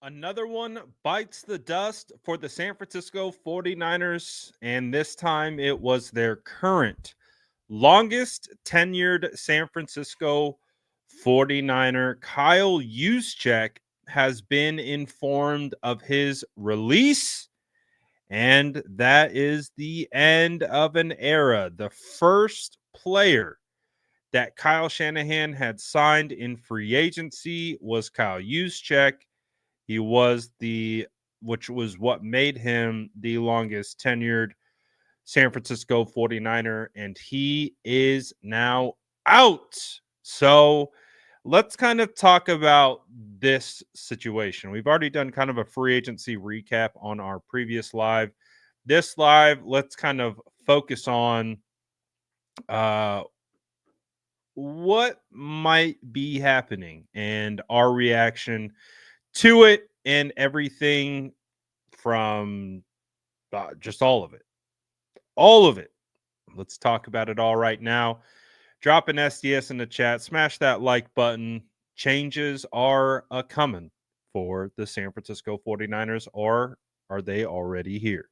Another one bites the dust for the San Francisco 49ers, and this time it was their current longest tenured San Francisco 49er, Kyle Juszczyk, has been informed of his release, and that is the end of an era. The first player that Kyle Shanahan had signed in free agency was Kyle Juszczyk. He was which was what made him the longest tenured San Francisco 49er, and he is now out. So let's kind of talk about this situation. We've already done kind of a free agency recap on our previous live. This live, let's kind of focus on uh, what might be happening and our reaction to it and everything from just all of it. All of it. Let's talk about it all right now. Drop an SDS in the chat. Smash that like button. Changes are a coming for the San Francisco 49ers, or are they already here?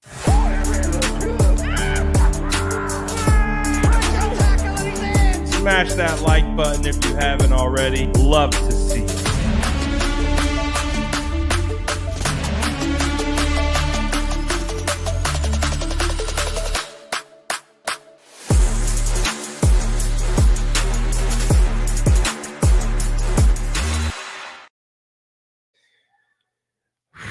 Smash that like button if you haven't already. Love to see it.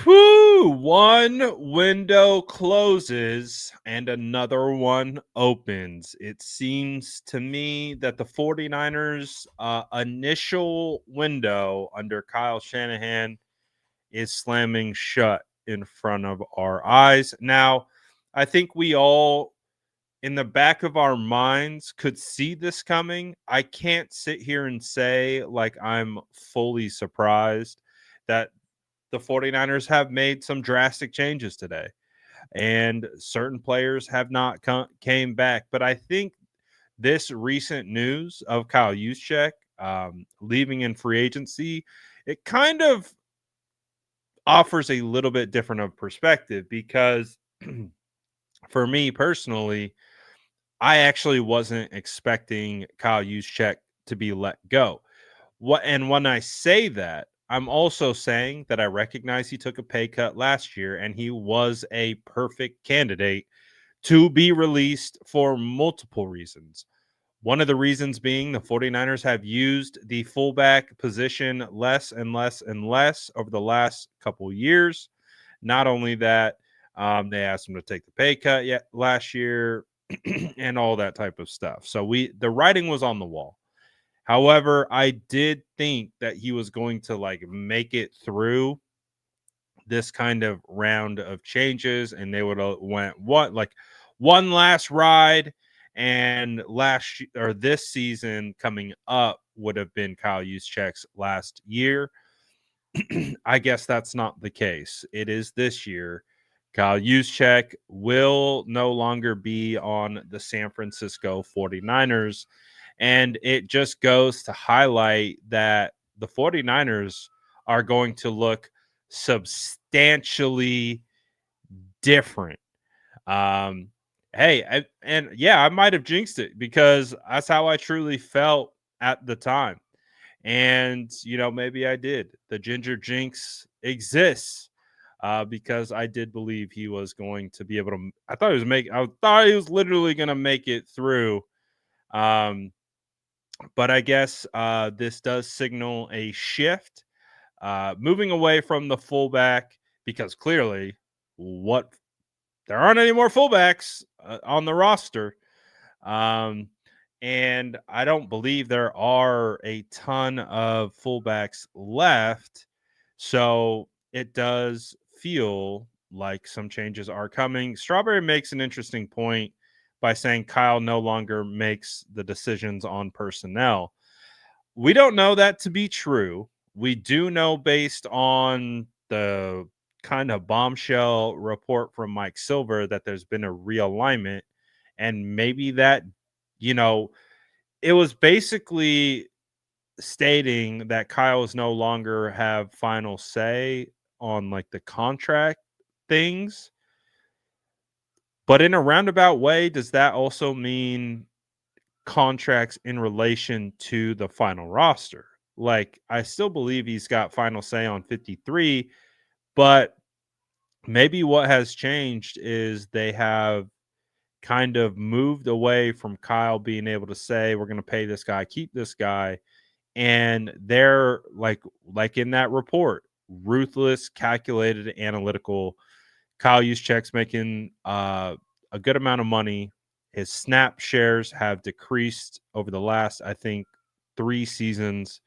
Whew, one window closes and another one opens. It seems to me that the 49ers' initial window under Kyle Shanahan is slamming shut in front of our eyes. Now, I think we all, in the back of our minds, could see this coming. I can't sit here and say like I'm fully surprised that the 49ers have made some drastic changes today and certain players have not came back. But I think this recent news of Kyle Juszczyk leaving in free agency, it kind of offers a little bit different of perspective because for me personally, I actually wasn't expecting Kyle Juszczyk to be let go. And when I say that, I'm also saying that I recognize he took a pay cut last year and he was a perfect candidate to be released for multiple reasons. One of the reasons being the 49ers have used the fullback position less and less and less over the last couple years. Not only that, they asked him to take the pay cut last year and all that type of stuff. So the writing was on the wall. However, I did think that he was going to like make it through this kind of round of changes and they would have went one last ride, and this season coming up would have been Kyle Juszczyk's last year. I guess that's not the case. It is this year. Kyle Juszczyk will no longer be on the San Francisco 49ers. And it just goes to highlight that the 49ers are going to look substantially different. I might have jinxed it because that's how I truly felt at the time. And, maybe I did. The Ginger Jinx exists because I did believe he was going to be able to. I thought he was literally going to make it through. But I guess this does signal a shift, moving away from the fullback because clearly there aren't any more fullbacks on the roster. And I don't believe there are a ton of fullbacks left. So it does feel like some changes are coming. Strawberry makes an interesting point by saying Kyle no longer makes the decisions on personnel. We don't know that to be true. We do know based on the kind of bombshell report from Mike Silver that there's been a realignment, and maybe that, it was basically stating that Kyle is no longer have final say on like the contract things. But in a roundabout way, does that also mean contracts in relation to the final roster? Like, I still believe he's got final say on 53, but maybe what has changed is they have kind of moved away from Kyle being able to say, we're going to pay this guy, keep this guy. And they're like in that report, ruthless, calculated, analytical. Kyle Juszczyk's making a good amount of money. His snap shares have decreased over the last, I think, 3 seasons,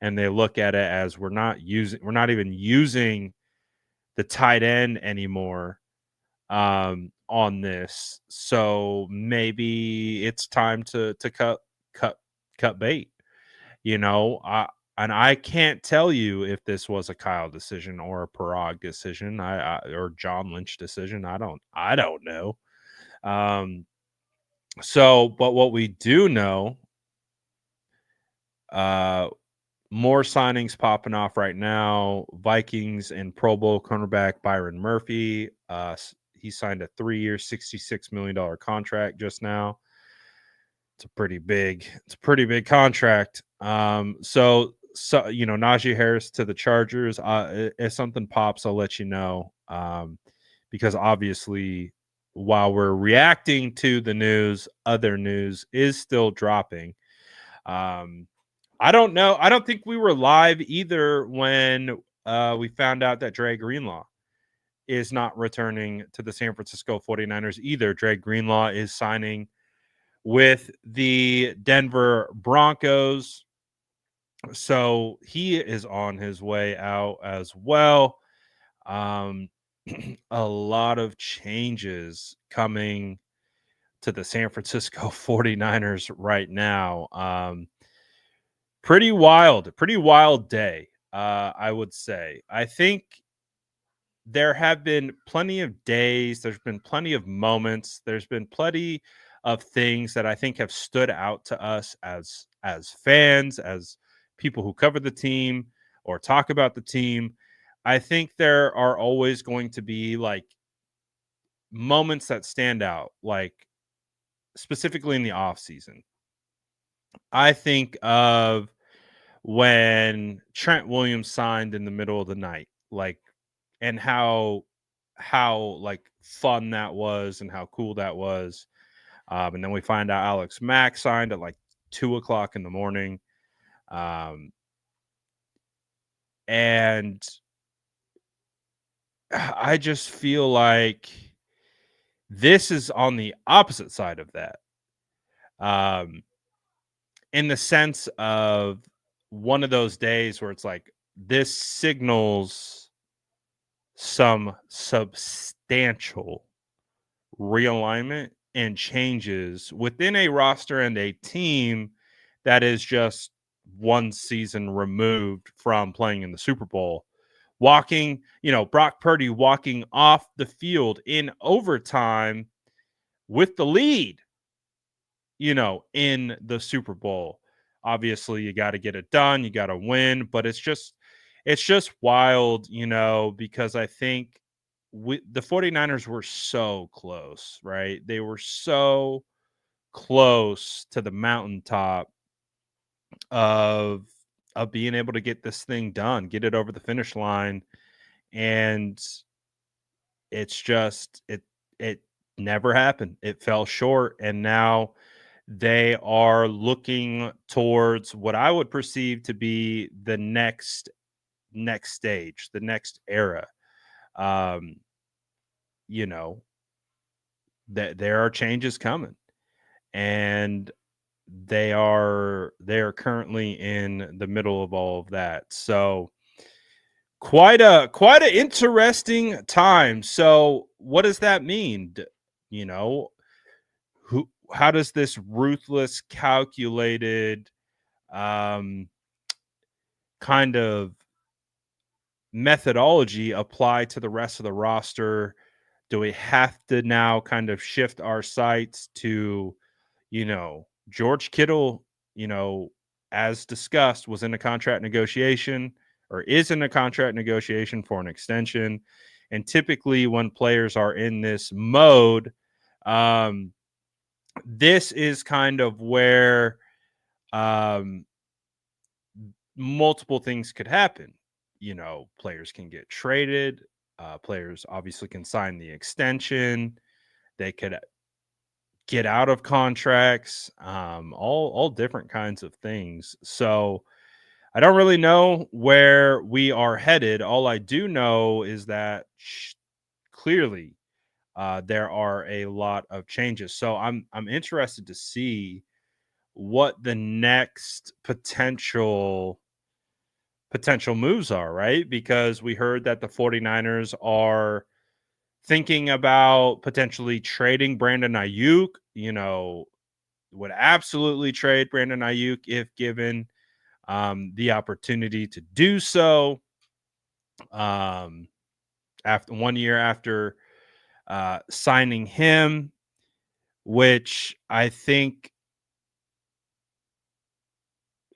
and they look at it as we're not even using the tight end anymore on this. So maybe it's time to cut bait. And I can't tell you if this was a Kyle decision or a Parag decision, or John Lynch decision. I don't know. But what we do know, more signings popping off right now. Vikings and Pro Bowl cornerback Byron Murphy. He signed a 3-year, $66 million contract just now. It's a pretty big contract. So Najee Harris to the Chargers. If something pops, I'll let you know. Because obviously, while we're reacting to the news, other news is still dropping. I don't know. I don't think we were live either when we found out that Dre Greenlaw is not returning to the San Francisco 49ers either. Dre Greenlaw is signing with the Denver Broncos. So he is on his way out as well. A lot of changes coming to the San Francisco 49ers right now. Pretty wild day, I would say. I think there have been plenty of days, there's been plenty of moments, there's been plenty of things that I think have stood out to us as fans, as people who cover the team or talk about the team. I think there are always going to be like moments that stand out, like specifically in the off season. I think of when Trent Williams signed in the middle of the night, and how like fun that was and how cool that was. And then we find out Alex Mack signed at like 2:00 in the morning. And I just feel like this is on the opposite side of that. In the sense of one of those days where it's like, this signals some substantial realignment and changes within a roster and a team that is just one season removed from playing in the Super Bowl. Brock Purdy walking off the field in overtime with the lead, in the Super Bowl. Obviously, you got to get it done. You got to win, but it's just wild, because I think the 49ers were so close, right? They were so close to the mountaintop of being able to get this thing done, get it over the finish line. And it's just, it never happened. It fell short. And now they are looking towards what I would perceive to be the next stage, the next era. That there are changes coming, and they are currently in the middle of all of that. So quite a interesting time. So what does that mean? How does this ruthless, calculated kind of methodology apply to the rest of the roster? Do we have to now kind of shift our sights to, George Kittle, as discussed, was in a contract negotiation or is in a contract negotiation for an extension. And typically, when players are in this mode, um, this is kind of where um, multiple things could happen. Players can get traded. Players obviously can sign the extension. They could get out of contracts. All different kinds of things. So I don't really know where we are headed. All I do know is that clearly there are a lot of changes. So I'm interested to see what the next potential moves are, right? Because we heard that the 49ers are thinking about potentially trading Brandon Ayuk, would absolutely trade Brandon Ayuk if given the opportunity to do so. After 1 year after signing him, which I think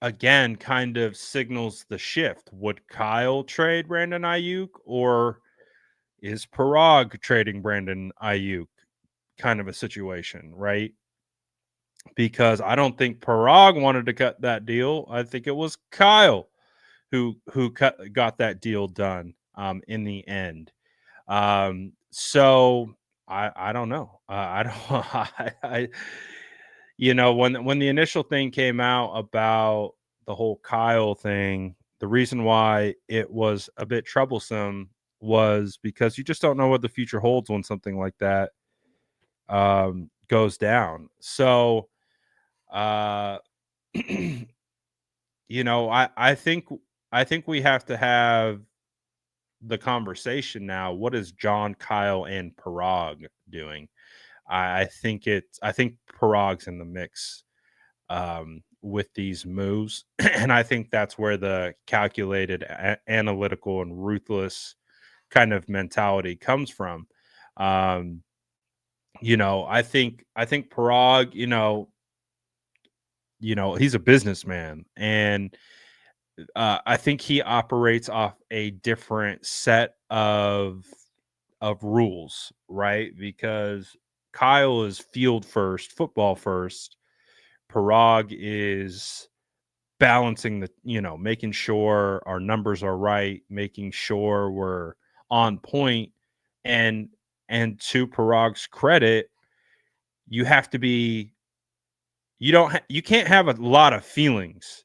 again kind of signals the shift. Would Kyle trade Brandon Ayuk, or is Parag trading Brandon Ayuk? Kind of a situation, right? Because I don't think Parag wanted to cut that deal. I think it was Kyle who got that deal done in the end. So I don't know. I don't. When the initial thing came out about the whole Kyle thing, the reason why it was a bit troublesome was because you just don't know what the future holds when something like that goes down. So, uh, I think we have to have the conversation now. What is John, Kyle, and Parag doing? I think Parag's in the mix with these moves, and I think that's where the calculated, analytical, and ruthless kind of mentality comes from. Um, I think Parag, he's a businessman, and I think he operates off a different set of rules, right? Because Kyle is field first, football first. Parag is balancing making sure our numbers are right, making sure we're on point, and to Parag's credit, you have to be you can't have a lot of feelings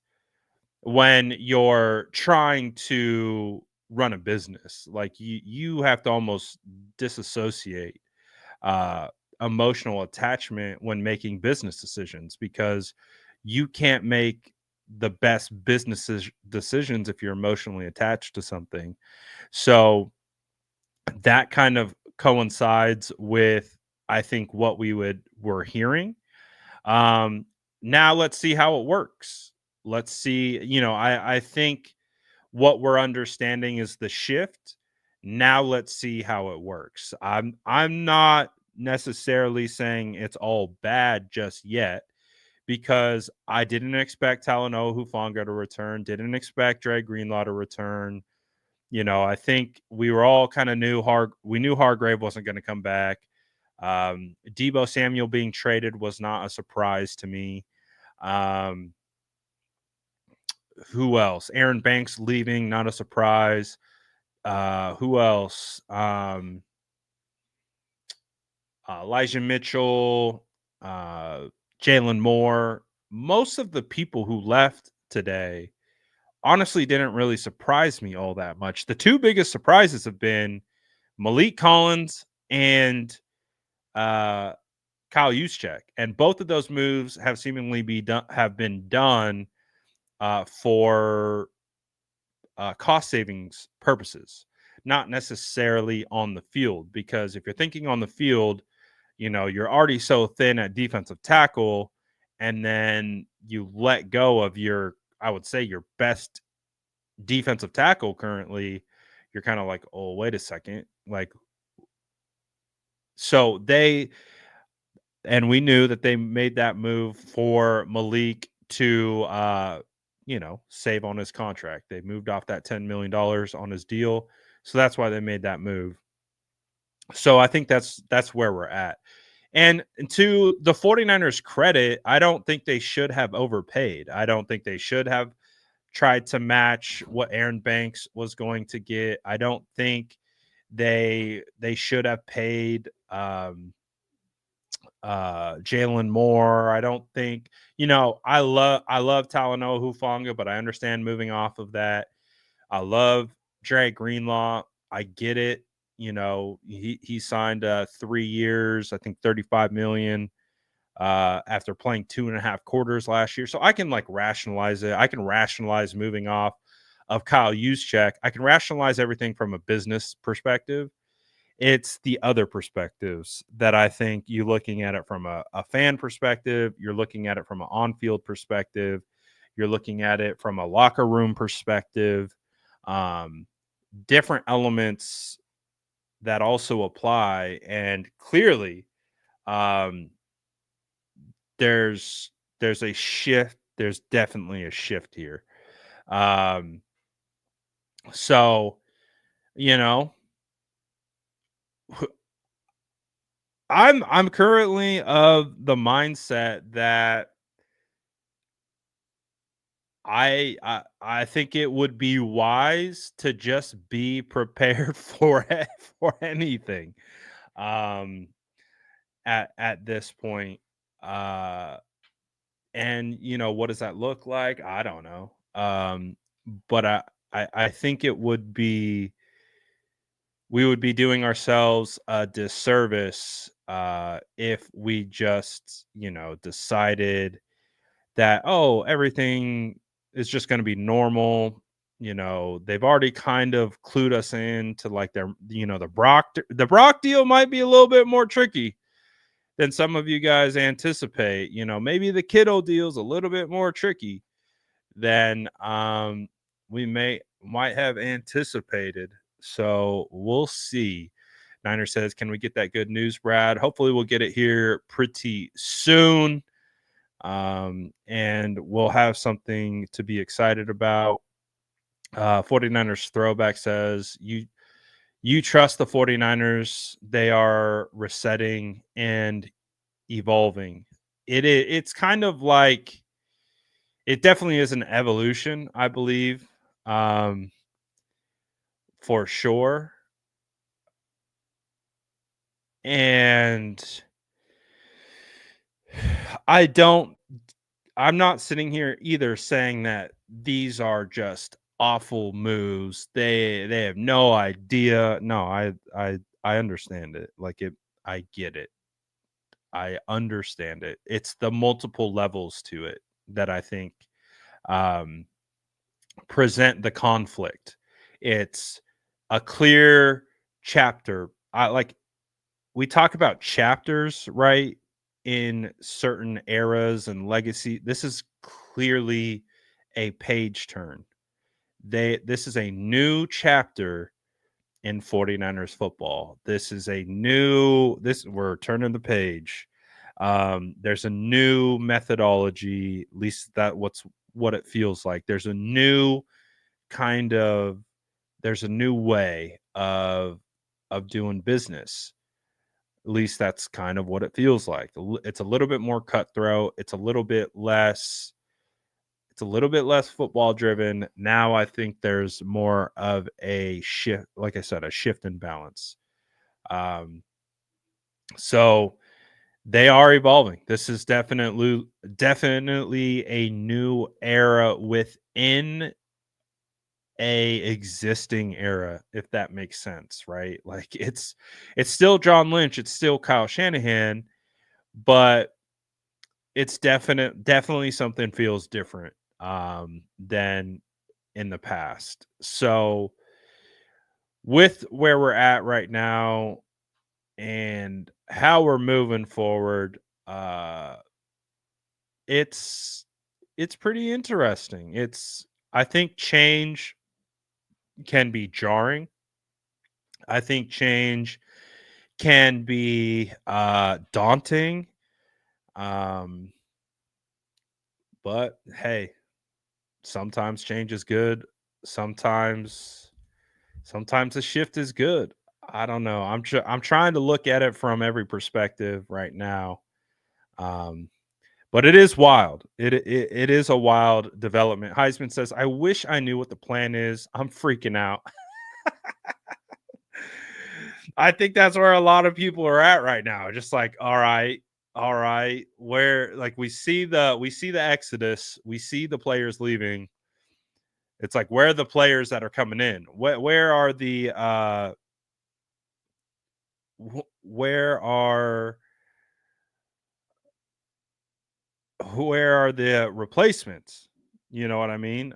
when you're trying to run a business. Like you have to almost disassociate uh emotional attachment when making business decisions, because you can't make the best decisions if you're emotionally attached to something. So that kind of coincides with, I think, what we're hearing. um Now let's see how it works. Let's see. I think what we're understanding is the shift. Now let's see how it works. I'm not necessarily saying it's all bad just yet, because I didn't expect Talanoa Hufanga to return, didn't expect Dre Greenlaw to return. I think we were all kind of we knew Hargrave wasn't going to come back. Debo Samuel being traded was not a surprise to me. Um, who else? Aaron Banks leaving, not a surprise. Who else? Elijah Mitchell, uh, Jalen Moore. Most of the people who left today honestly didn't really surprise me all that much. The two biggest surprises have been Malik Collins and uh, Kyle Juszczyk, and both of those moves have seemingly been done for cost savings purposes, not necessarily on the field. Because if you're thinking on the field, you're already so thin at defensive tackle, and then you let go of I would say, your best defensive tackle currently. You're kind of like, oh, wait a second. Like, so we knew that they made that move for Malik to save on his contract. They moved off that $10 million on his deal. So that's why they made that move. So I think that's where we're at. And to the 49ers credit, I don't think they should have overpaid. I don't think they should have tried to match what Aaron Banks was going to get. I don't think they should have paid Jalen Moore. I don't think, I love Talanoa Hufanga, but I understand moving off of that. I love Dre Greenlaw. I get it. He signed 3 years, I think 35 million after playing 2.5 quarters last year. So I can rationalize it. I can rationalize moving off of Kyle Juszczyk. I can rationalize everything from a business perspective. It's the other perspectives that I think you looking at it from a fan perspective, you're looking at it from an on-field perspective, you're looking at it from a locker room perspective, um, different elements that also apply. And clearly, um, there's a shift. There's definitely a shift here. Um, so you know, I'm currently of the mindset that I think it would be wise to just be prepared for anything. Um, at this point, uh, and what does that look like? I don't know. But I think we would be doing ourselves a disservice if we just decided that, oh, everything is just going to be normal. They've already kind of clued us in to their the Brock deal might be a little bit more tricky than some of you guys anticipate. Maybe the Kittle deal's a little bit more tricky than we might have anticipated. So we'll see. Niner says, can we get that good news, Brad? Hopefully we'll get it here pretty soon. And we'll have something to be excited about. 49ers throwback says, you trust the 49ers. They are resetting and evolving. It's kind of like, it definitely is an evolution, I believe, for sure. And I'm not sitting here either saying that these are just awful moves. They have no idea. No, I understand it. I get it. I understand it. It's the multiple levels to it that I think um present the conflict. It's a clear chapter. We talk about chapters, right? In certain eras and legacy. This is clearly a page turn. This is a new chapter in 49ers football. This is we're turning the page. There's a new methodology, at least what it feels like. There's a new way of doing business. At least that's kind of what it feels like. It's a little bit more cutthroat. It's a little bit less football driven. Now I think there's more of a shift, like I said, a shift in balance. So they are evolving. This is definitely a new era within a existing era, if that makes sense, right? It's still John Lynch, it's still Kyle Shanahan, but it's definitely something feels different than in the past. So with where we're at right now and how we're moving forward, it's pretty interesting. I think change can be jarring. I think change can be daunting. Um, but hey, sometimes change is good. Sometimes a shift is good. I don't know. I'm trying to look at it from every perspective right now. Um, but it is wild. It is a wild development. Heisman says, "I wish I knew what the plan is. I'm freaking out." I think that's where a lot of people are at right now. Just like, all right, where like we see the exodus, we see the players leaving. It's like, where are the players that are coming in? Where are the where are the replacements? You know what I mean?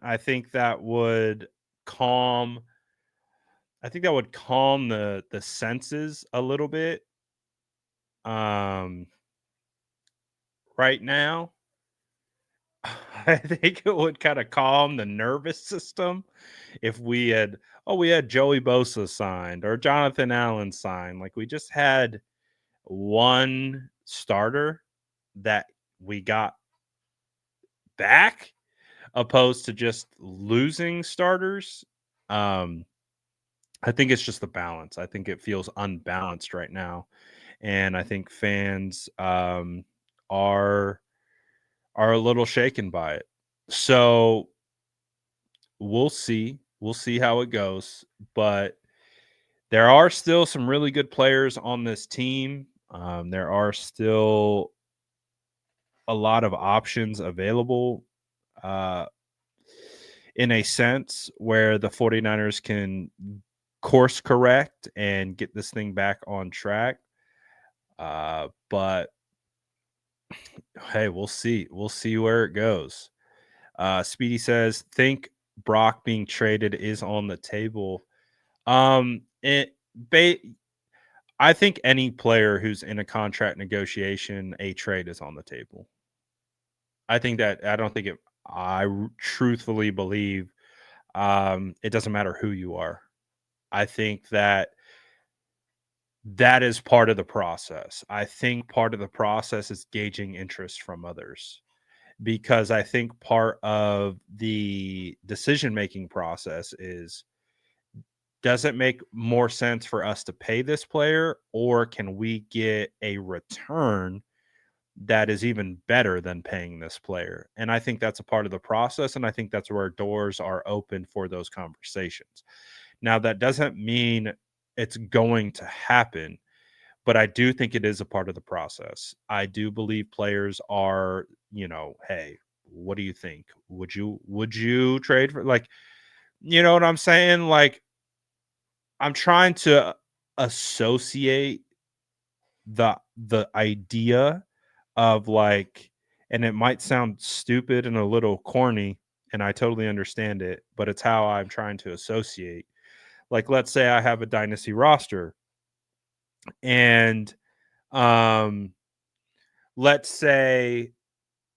Calm I think that would calm the senses a little bit um right now. I think it would kind of calm the nervous system if we had Joey Bosa signed or Jonathan Allen signed. Like, we just had one starter that we got back, opposed to just losing starters. Um, I think it's just the balance. I think it feels unbalanced right now, and I think fans are a little shaken by it. So we'll see. We'll see how it goes, but there are still some really good players on this team. There are still a lot of options available, uh, in a sense where the 49ers can course correct and get this thing back on track. But hey, we'll see. We'll see where it goes. Speedy says, think Brock being traded is on the table. It ba- I think any player who's in a contract negotiation, a trade is on the table. I think that I don't think it. Truthfully believe it doesn't matter who you are. I think that is part of the process. I think part of the process is gauging interest from others, because I think part of the decision making process is, does it make more sense for us to pay this player, or can we get a return that is even better than paying this player? And I think that's a part of the process. And I think that's where doors are open for those conversations. Now, that doesn't mean it's going to happen, but I do think it is a part of the process. I do believe players are, hey, what do you think? Would you trade for, like, you know what I'm saying? Like, I'm trying to associate the idea of, like, and it might sound stupid and a little corny, and I totally understand it, but it's how I'm trying to associate. Like, let's say I have a dynasty roster, and um let's say,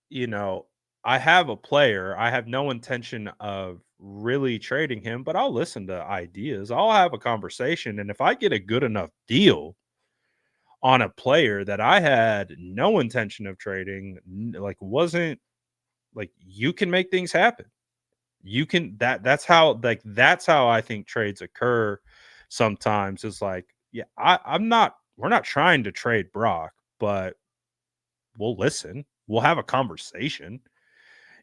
you know, I have a player, I have no intention of really trading him, but I'll listen to ideas. I'll have a conversation, and if I get a good enough deal on a player that I had no intention of trading, like, wasn't like, you can make things happen. You can that's how I think trades occur sometimes. Is like, yeah, I'm not we're not trying to trade Brock, but we'll listen. We'll have a conversation,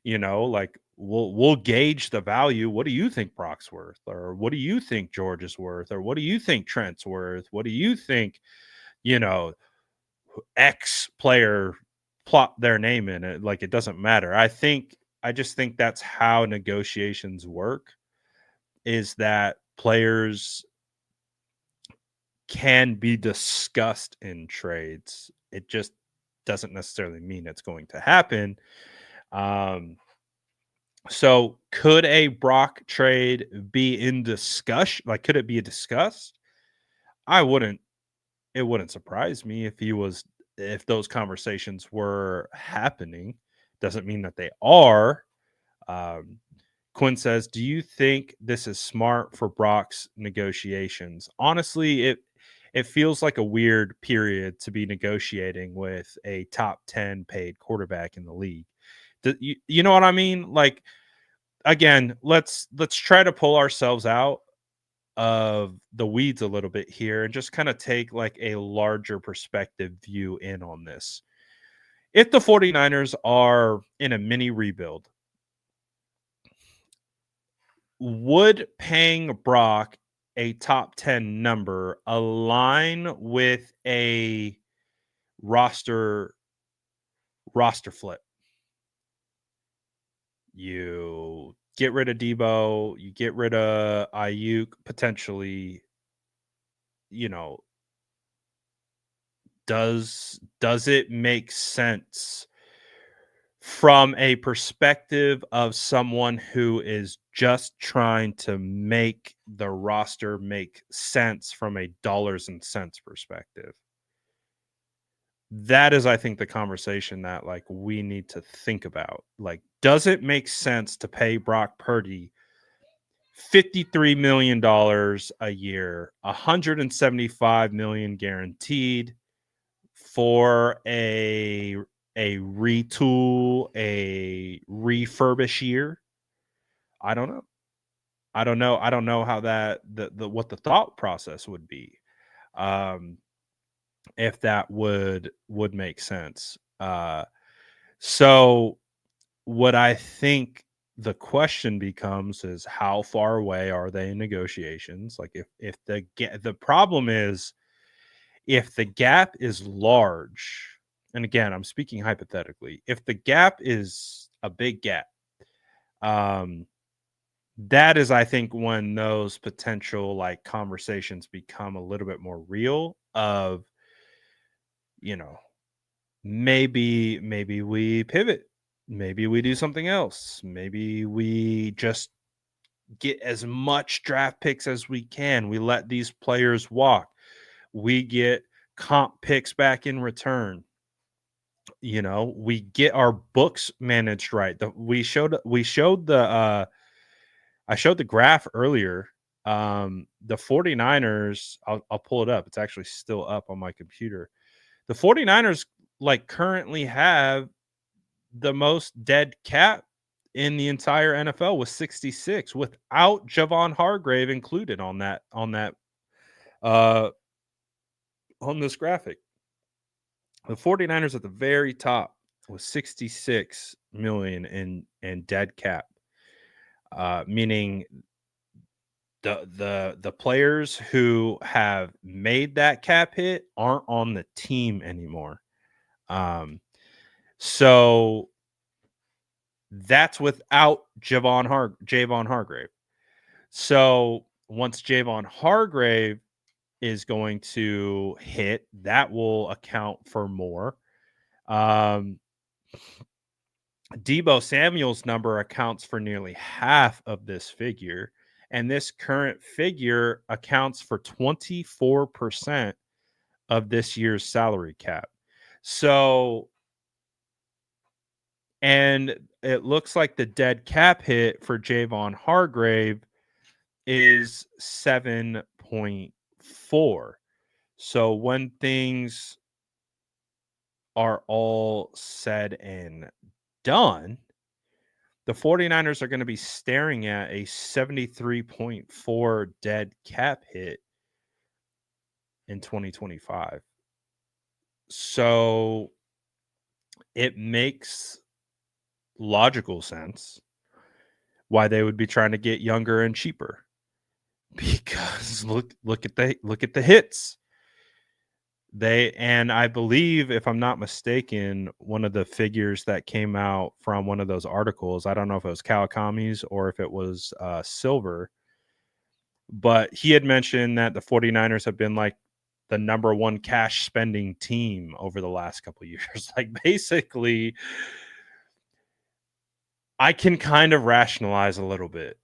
like, we'll gauge the value. What do you think Brock's worth? Or what do you think George is worth? Or what do you think Trent's worth? What do you think, you know, X player, plot their name in it? Like, it doesn't matter. I just think that's how negotiations work, is that players can be discussed in trades. It just doesn't necessarily mean it's going to happen. Um, so could a Brock trade be in discussion? Like, could it be discussed? I wouldn't It wouldn't surprise me if those conversations were happening. Doesn't mean that they are. Um, Quinn says, "Do you think this is smart for Brock's negotiations?" Honestly, it feels like a weird period to be negotiating with a top 10 paid quarterback in the league. You know what I mean? Like, again, let's try to pull ourselves out of the weeds a little bit here and just kind of take like a larger perspective view in on this. If the 49ers are in a mini rebuild, would paying Brock a top 10 number align with a roster flip? You get rid of Debo, you get rid of Ayuk, potentially, you know, does it make sense from a perspective of someone who is just trying to make the roster make sense from a dollars and cents perspective? That is, I think, the conversation that like we need to think about. Like, does it make sense to pay Brock Purdy $53 million a year, 175 million guaranteed for a retool, a refurbish year? I don't know. I don't know how that the what the thought process would be. Um, if that would make sense. So what I think the question becomes is how far away are they in negotiations? Like if the problem is if the gap is large, and again, I'm speaking hypothetically, if the gap is a big gap, um, that is, I think, when those potential like conversations become a little bit more real. Of you know, maybe we pivot, maybe we do something else, maybe we just get as much draft picks as we can. We let these players walk. We get comp picks back in return. We get our books managed right. We showed the I showed the graph earlier. The 49ers, I'll pull it up. It's actually still up on my computer. The 49ers like currently have the most dead cap in the entire NFL with 66 without Javon Hargrave included uh on this graphic. The 49ers at the very top with 66 million in dead cap. Meaning the players who have made that cap hit aren't on the team anymore. So that's without Javon Hargrave. So once Javon Hargrave is going to hit, that will account for more. Debo Samuel's number accounts for nearly half of this figure, and this current figure accounts for 24% of this year's salary cap. So, and it looks like the dead cap hit for Javon Hargrave is 7.4. So when things are all said and done, the 49ers are going to be staring at a 73.4 dead cap hit in 2025. So it makes logical sense why they would be trying to get younger and cheaper, because look at the hits. And I believe, if I'm not mistaken, one of the figures that came out from one of those articles, I don't know if it was Kawakami's or if it was Silver, but he had mentioned that the 49ers have been like the number one cash spending team over the last couple of years. Like, basically, I can kind of rationalize a little bit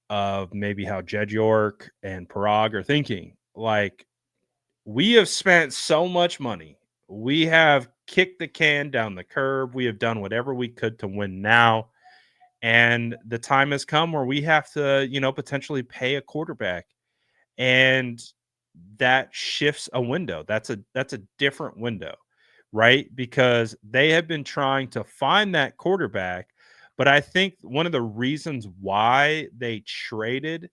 of maybe how Jed York and Parag are thinking. Like, we have spent so much money. We have kicked the can down the curb. We have done whatever we could to win now. And the time has come where we have to, potentially pay a quarterback. And that shifts a window. That's a different window, right? Because they have been trying to find that quarterback, But I think one of the reasons why they traded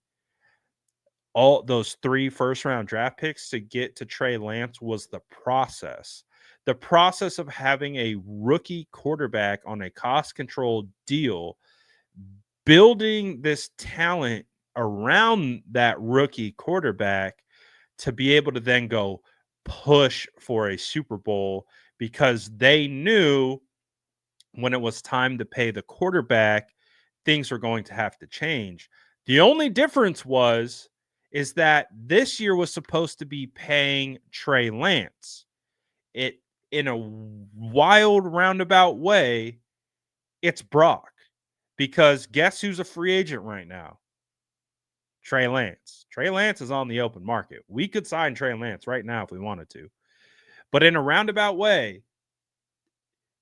all those 3 first-round draft picks to get to Trey Lance was the process. The process of having a rookie quarterback on a cost-controlled deal, building this talent around that rookie quarterback to be able to then go push for a Super Bowl, because they knew when it was time to pay the quarterback, things were going to have to change. The only difference is that this year was supposed to be paying Trey Lance. It, in a wild roundabout way, it's Brock, because guess who's a free agent right now? Trey Lance. Trey Lance is on the open market. We could sign Trey Lance right now if we wanted to. But in a roundabout way,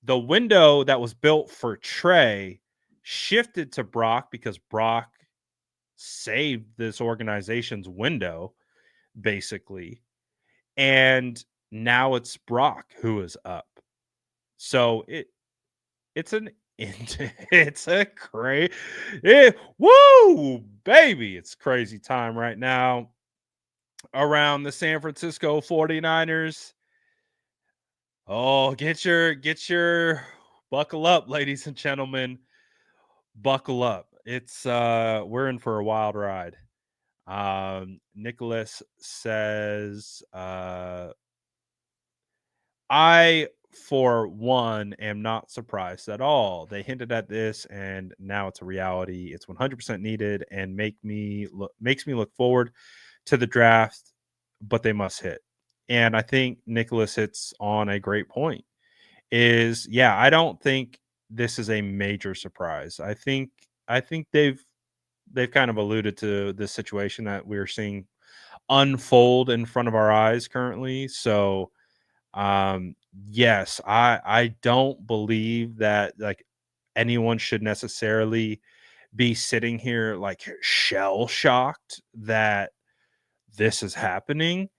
the window that was built for Trey shifted to Brock because Brock saved this organization's window, basically. And now it's Brock who is up. So it's a crazy, woo, baby. It's crazy time right now around the San Francisco 49ers. Oh, get your buckle up, ladies and gentlemen. Buckle up. It's we're in for a wild ride. Nicholas says, I, for one, am not surprised at all. They hinted at this, and now it's a reality. It's 100% needed, and makes me look forward to the draft, but they must hit. And I think Nicholas hits on a great point. I don't think this is a major surprise. I think they've kind of alluded to this situation that we're seeing unfold in front of our eyes currently. So yes, I don't believe that like anyone should necessarily be sitting here like shell shocked that this is happening.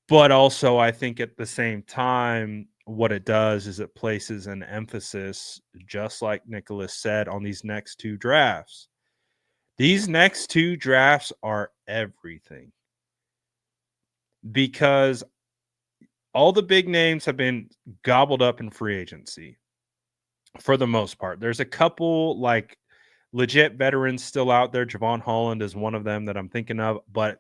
But also, I think at the same time, what it does is it places an emphasis, just like Nicholas said, on these next 2 drafts. These next 2 drafts are everything, because all the big names have been gobbled up in free agency for the most part. There's a couple like legit veterans still out there. Javon Holland is one of them that I'm thinking of, but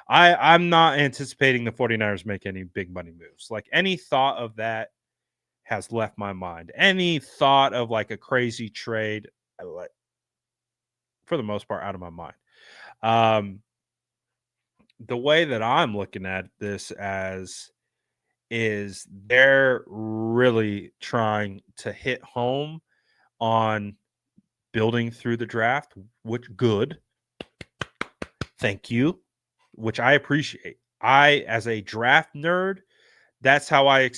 I'm not anticipating the 49ers make any big money moves. Like any thought of that has left my mind. Any thought of like a crazy trade, for the most part, out of my mind. The way that I'm looking at this is they're really trying to hit home on building through the draft, which good. Thank you. Which I appreciate. I, as a draft nerd, that's how I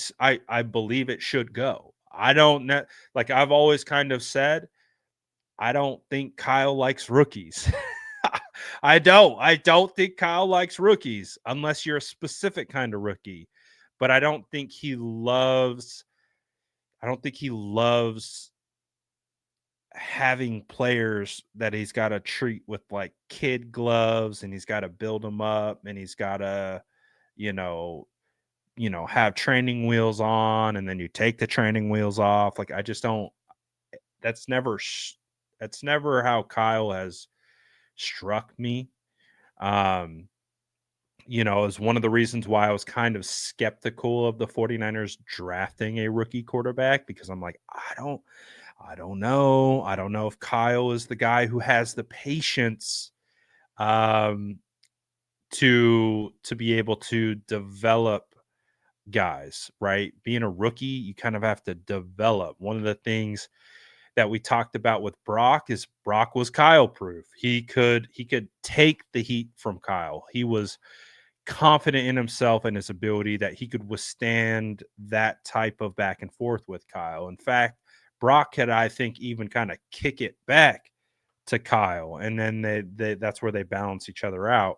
believe it should go. I don't know. Like I've always kind of said, I don't think Kyle likes rookies. I don't think Kyle likes rookies unless you're a specific kind of rookie. But I don't think he loves having players that he's got to treat with like kid gloves, and he's got to build them up, and he's got to, have training wheels on, and then you take the training wheels off. Like I just don't. That's never how Kyle has struck me. Is one of the reasons why I was kind of skeptical of the 49ers drafting a rookie quarterback, because I'm like, I don't know. I don't know if Kyle is the guy who has the patience to be able to develop guys, right? Being a rookie, you kind of have to develop. One of the things that we talked about with Brock is Brock was Kyle proof. He could take the heat from Kyle. He was confident in himself and his ability that he could withstand that type of back and forth with Kyle. In fact, Brock could, I think, even kind of kick it back to Kyle, and then they that's where they balance each other out.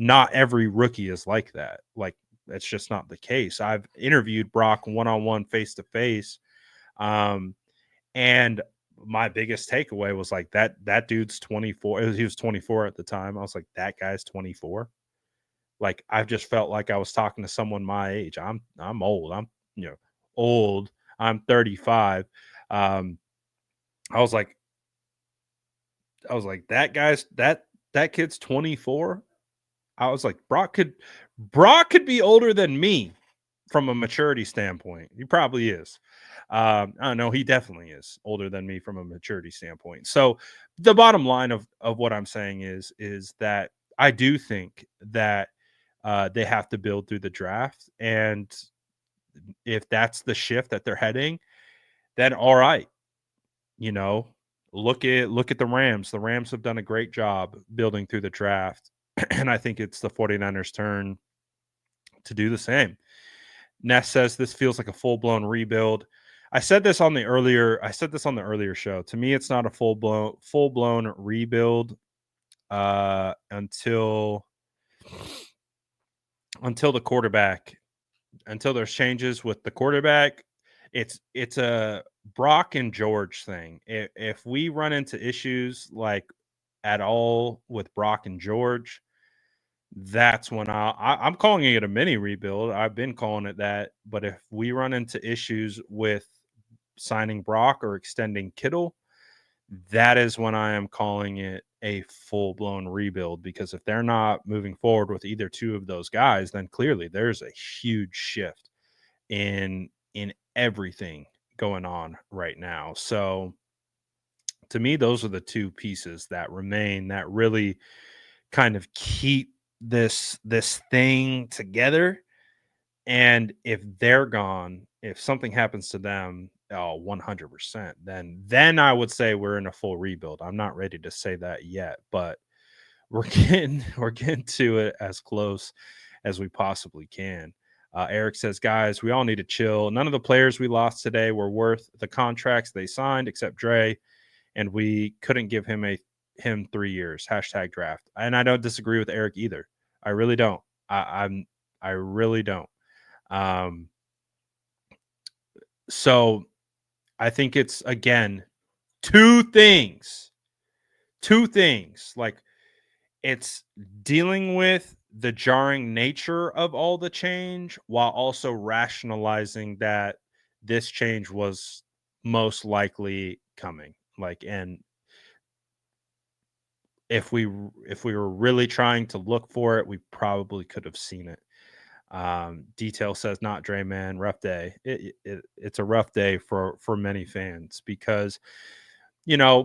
Not every rookie is like that. Like that's just not the case. I've interviewed Brock one-on-one, face-to-face, and my biggest takeaway was like that dude's 24. He was 24 at the time. I was like, that guy's 24. Like I've just felt like I was talking to someone my age. I'm old. I'm old. I'm 35. Um, I was like that kid's 24. I was like Brock could be older than me from a maturity standpoint. He probably is. I don't know. He definitely is older than me from a maturity standpoint. So the bottom line of what I'm saying is that I do think that they have to build through the draft, and if that's the shift that they're heading, then all right. You know, look at the Rams. The Rams have done a great job building through the draft, and I think it's the 49ers' turn to do the same. Ness says this feels like a full-blown rebuild. I said this on the earlier show. To me, it's not a full-blown rebuild until the quarterback, until there's changes with the quarterback. It's a Brock and George thing. If we run into issues like at all with Brock and George, that's when I'm calling it a mini rebuild. I've been calling it that. But if we run into issues with signing Brock or extending Kittle, that is when I am calling it a full blown rebuild. Because if they're not moving forward with either two of those guys, then clearly there's a huge shift in everything going on right now. So to me, those are the two pieces that remain that really kind of keep this thing together. And if they're gone, if something happens to them, 100%, then I would say we're in a full rebuild. I'm not ready to say that yet, but we're getting to it as close as we possibly can. Eric says, guys, we all need to chill. None of the players we lost today were worth the contracts they signed except Dre, and we couldn't give him 3 years. # draft. And I don't disagree with Eric either. I really don't. I really don't. So I think it's, again, two things. Like, it's dealing with the jarring nature of all the change while also rationalizing that this change was most likely coming. Like, and if we were really trying to look for it, we probably could have seen it. Detail says, not Dre, man, rough day. It's a rough day for many fans, because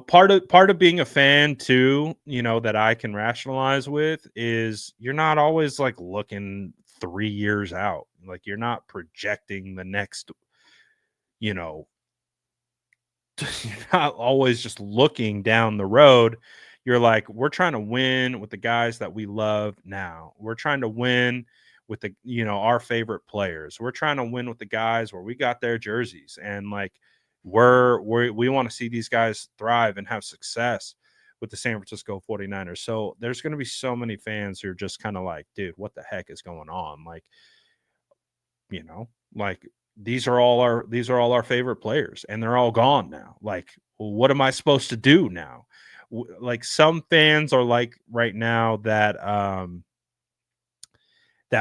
part of being a fan too, that I can rationalize with, is you're not always like looking 3 years out. Like, you're not projecting the next, you're not always just looking down the road. You're like, we're trying to win with the guys that we love now. We're trying to win with the, our favorite players. We're trying to win with the guys where we got their jerseys, and like, we want to see these guys thrive and have success with the San Francisco 49ers. So there's going to be so many fans who are just kind of like, dude, what the heck is going on? Like, like, these are all our favorite players, and they're all gone now. Like, well, what am I supposed to do now? Like, some fans are like right now that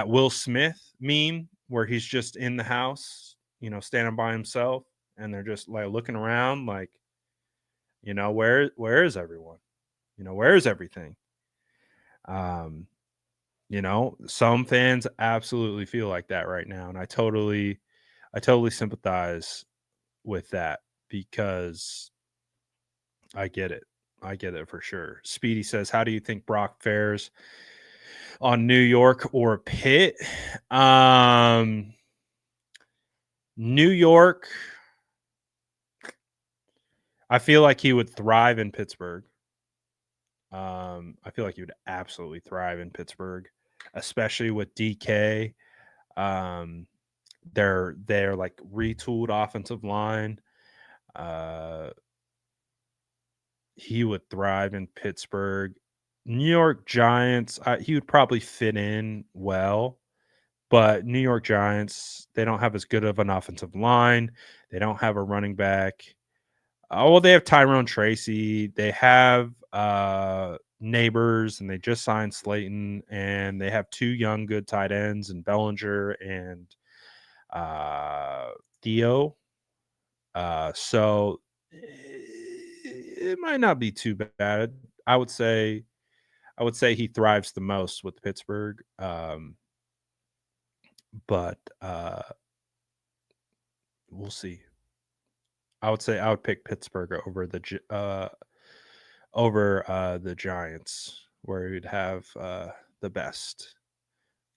Will Smith meme where he's just in the house, standing by himself, and they're just like looking around like, where is everyone? Where is everything? Some fans absolutely feel like that right now, and I totally sympathize with that, because I get it. I get it for sure. Speedy says, how do you think Brock fares on New York or Pitt? New York, I feel like he would thrive in Pittsburgh. I feel like he would absolutely thrive in Pittsburgh, especially with DK. They're like retooled offensive line. He would thrive in Pittsburgh. New York Giants, he would probably fit in well, but New York Giants, they don't have as good of an offensive line. They don't have a running back. Well, they have Tyrone Tracy. They have Neighbors, and they just signed Slayton, and they have two young good tight ends, and Bellinger and Theo. So it might not be too bad. I would say he thrives the most with Pittsburgh. But we'll see. I would say I would pick Pittsburgh over the Giants, where you'd have the best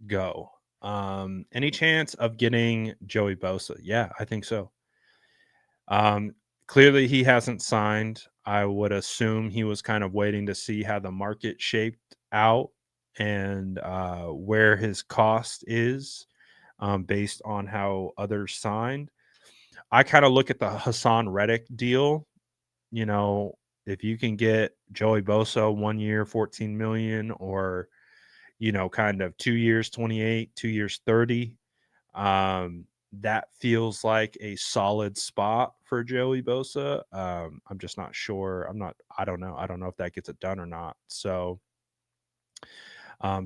go. Any chance of getting Joey Bosa? Yeah, I think so. Clearly he hasn't signed. I would assume he was kind of waiting to see how the market shaped out and where his cost is based on how others signed. I kind of look at the Hassan Reddick deal. You know, if you can get Joey Bosa 1 year, 14 million, or, kind of 2 years, 28, 2 years, 30, that feels like a solid spot for Joey Bosa. I'm just not sure. I don't know. I don't know if that gets it done or not. So,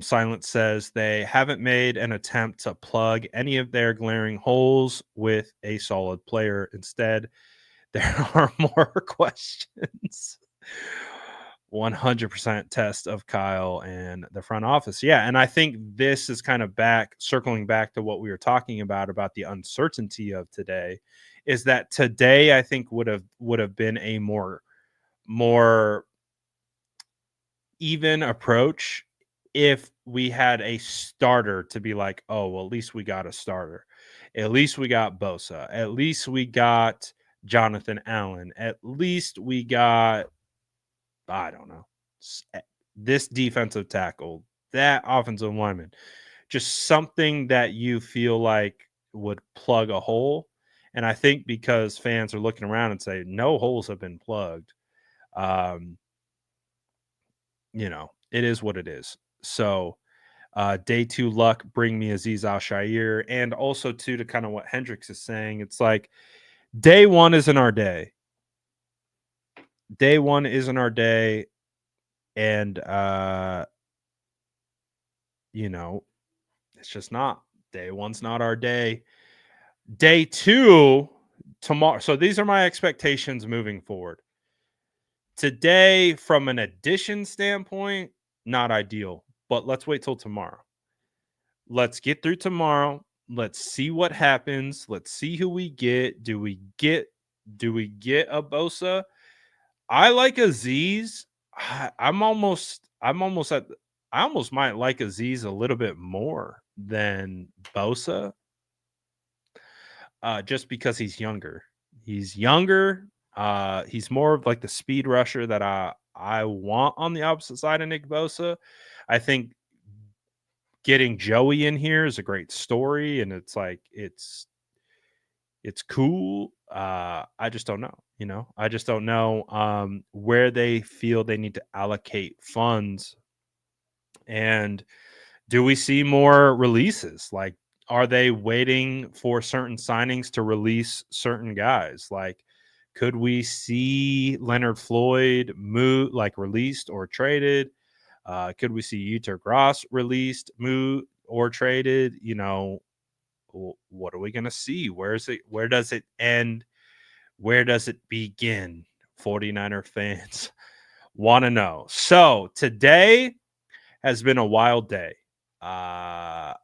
Silence says they haven't made an attempt to plug any of their glaring holes with a solid player. Instead, there are more questions. 100% test of Kyle and the front office. Yeah, and I think this is kind of circling back to what we were talking about the uncertainty of today, is that today I think would have been a more even approach if we had a starter to be like, oh, well, at least we got a starter. At least we got Bosa. At least we got Jonathan Allen. At least we got, I don't know, this defensive tackle, that offensive lineman. Just something that you feel like would plug a hole. And I think because fans are looking around and say, no holes have been plugged, it is what it is. So day 2 luck, bring me Aziz Al-Shaair. And also, too, to kind of what Hendricks is saying, it's like day 1 isn't our day. Day 1 isn't our day. And, it's just not. Day 1's not our day. Day 2, tomorrow. So these are my expectations moving forward. Today, from an addition standpoint, not ideal. But let's wait till tomorrow. Let's get through tomorrow. Let's see what happens. Let's see who we get. Do we get a Bosa? I like Aziz. I almost might like Aziz a little bit more than Bosa. Just because he's younger. He's younger. He's more of like the speed rusher that I want on the opposite side of Nick Bosa. I think getting Joey in here is a great story, and it's like it's cool. I just don't know. I just don't know where they feel they need to allocate funds. And do we see more releases? Like, are they waiting for certain signings to release certain guys? Like, could we see Leonard Floyd released or traded? Could we see Uter Gross released, moved, or traded? What are we going to see? Where does it end? Where does it begin? 49er fans want to know. So today has been a wild day. 100%.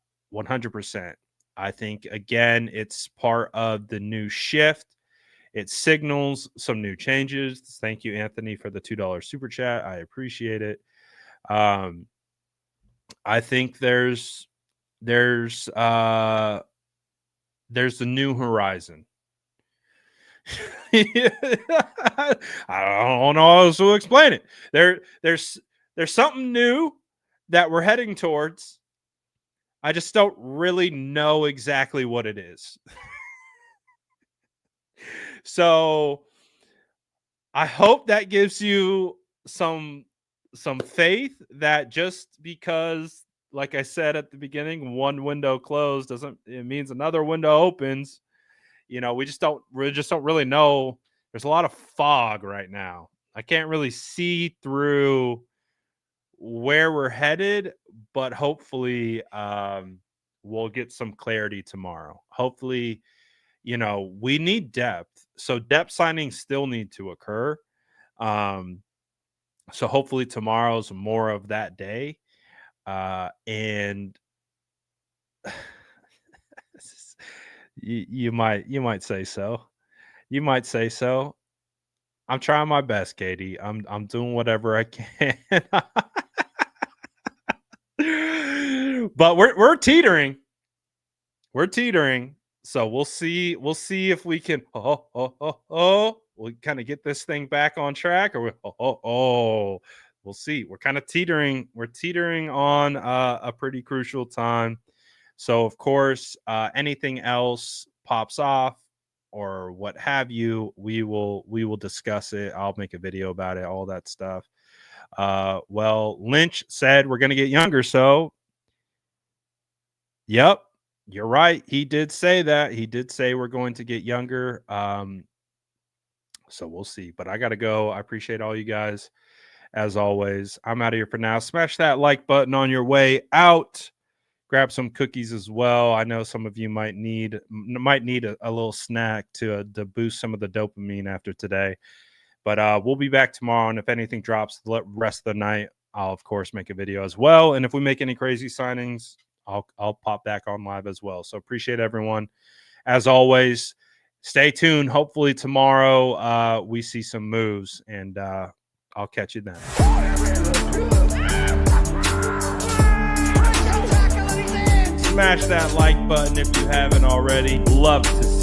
I think, again, it's part of the new shift. It signals some new changes. Thank you, Anthony, for the $2 super chat. I appreciate it. I think there's the new horizon. I don't know how else to explain it. There's something new that we're heading towards. I just don't really know exactly what it is. So I hope that gives you some faith that just because, like I said at the beginning, one window closed it means another window opens. We just don't really know. there's a lot of fog right now. I can't really see through where we're headed, but hopefully we'll get some clarity tomorrow. Hopefully, we need depth. So depth signings still need to occur. So hopefully tomorrow's more of that day. And you might say so. You might say so. I'm trying my best, Katie. I'm doing whatever I can. But we're teetering. We're teetering. So we'll see if we can we'll kind of get this thing back on track, or we'll see. We're kind of teetering. We're teetering on a pretty crucial time. So of course, anything else pops off or what have you, we will discuss it. I'll make a video about it, all that stuff. Well, Lynch said we're going to get younger. So, yep, you're right. He did say that. He did say we're going to get younger. So we'll see. But I got to go. I appreciate all you guys. As always, I'm out of here for now. Smash that like button on your way out. Grab some cookies as well. I know some of you might need a little snack to boost some of the dopamine after today. But we'll be back tomorrow, and if anything drops the rest of the night, I'll of course make a video as well. And if we make any crazy signings, I'll pop back on live as well. So appreciate everyone. As always, stay tuned. Hopefully tomorrow we see some moves, and I'll catch you then. Smash that like button if you haven't already. Love to see